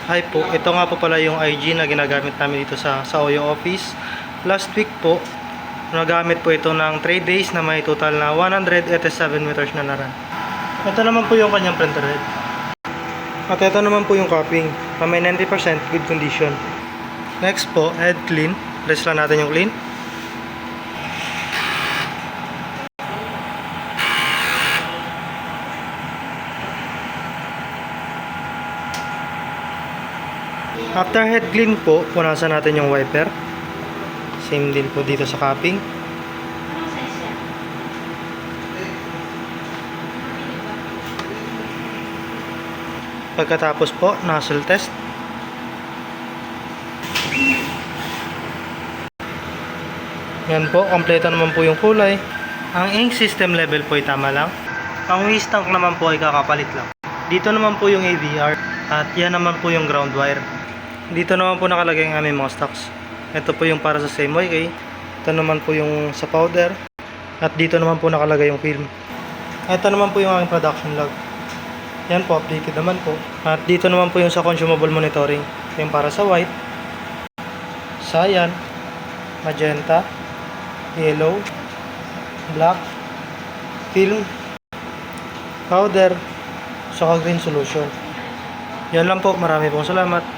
Hi po, ito nga po pala yung IG na ginagamit namin dito sa Oyo office. Last week po, nagamit po ito ng 3 days na may total na 187 meters na naran. Ito naman po yung kanyang printer head. At ito naman po yung cupping na may 90% good condition. Next po, head clean. Press lang natin yung clean. After head clean po, punasan natin yung wiper. Same din po dito sa cupping. Pagkatapos po, nozzle test. Yan po, kompleto naman po yung kulay. Ang ink system level po ay tama lang. Ang waste tank naman po ay kakapalit lang. Dito naman po yung AVR. At yan naman po yung ground wire. Dito naman po nakalagay ang aming mga stocks. Ito po yung para sa CMYK. Ito naman po yung sa powder. At dito naman po nakalagay yung film. Ito naman po yung aking production log. Yan po, updated naman po. At dito naman po yung sa consumable monitoring. Yung para sa white, cyan, magenta, yellow, black, film, powder, saka green solution. Yan lang po, marami pong salamat.